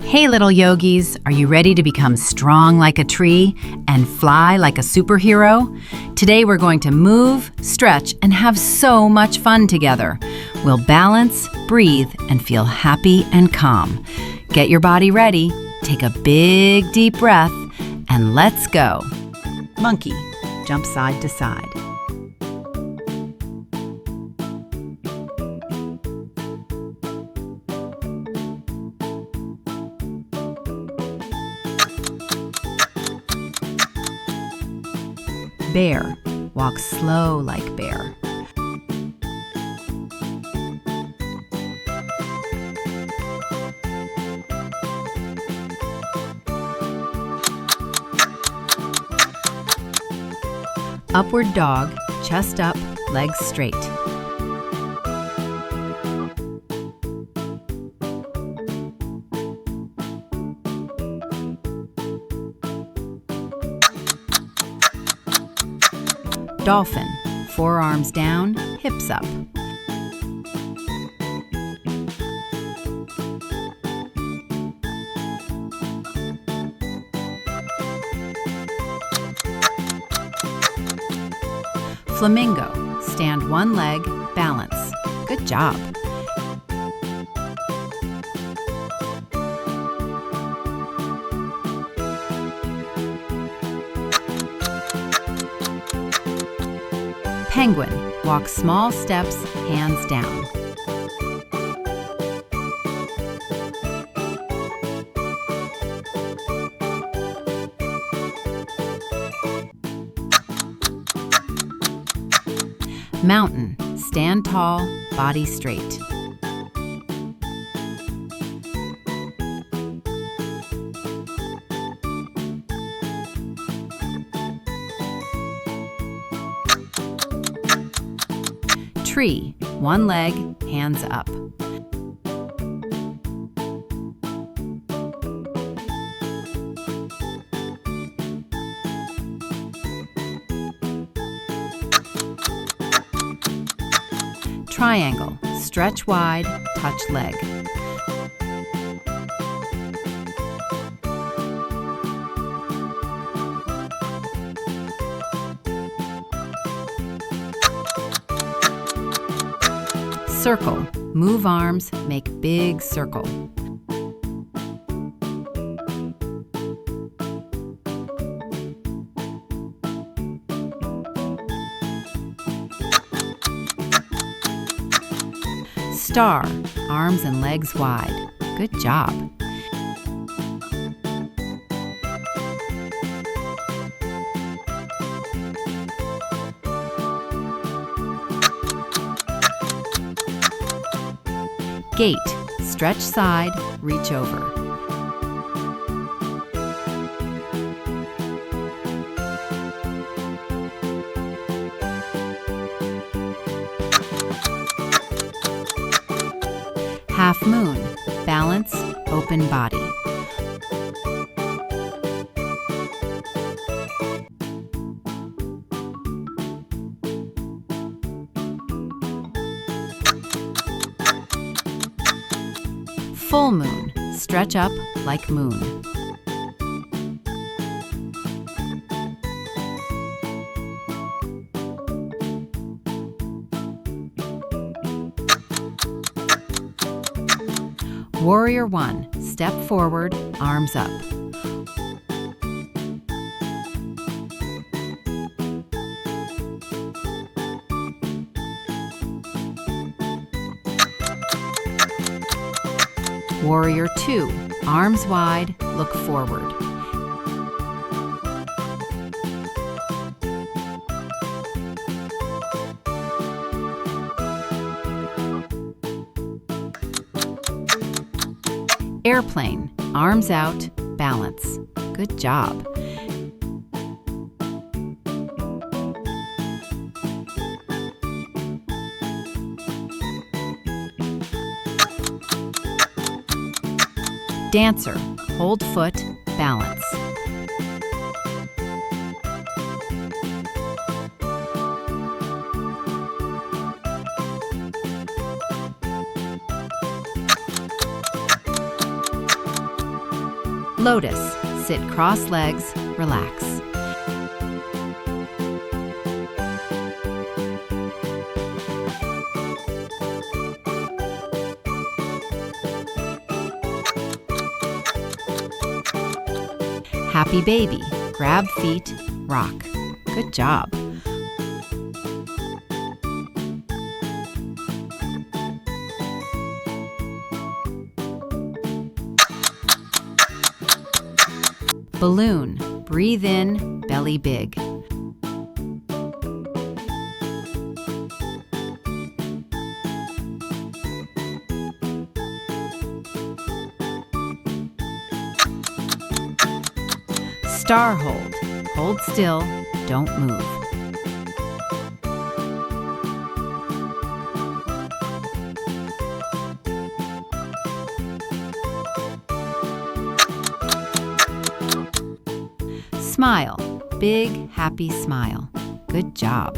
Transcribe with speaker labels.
Speaker 1: Hey little yogis, are you ready to become strong like a tree and fly like a superhero? Today we're going to move, stretch, and have so much fun together. We'll balance, breathe, and feel happy and calm. Get your body ready, take a big deep breath, and let's go. Monkey, jump side to side. Bear, walk slow like bear. Upward dog, chest up, legs straight. Dolphin, forearms down, hips up. Flamingo, stand one leg, balance. Good job. Penguin, walk small steps, hands down. Mountain, stand tall, body straight. Tree, one leg, hands up. Triangle, stretch wide, touch leg. Circle, move arms, make big circle. Star, arms and legs wide. Good job. Gate, stretch side, reach over. Half moon, balance, open body. Full moon, stretch up like moon. Warrior one, step forward, arms up. Warrior two, arms wide, look forward. Airplane, arms out, balance. Good job. Dancer, hold foot, balance. Lotus, sit cross legs, relax. Happy baby, grab feet, rock. Good job. Balloon, breathe in, belly big. Star hold, hold still, don't move. Smile, big, happy smile. Good job.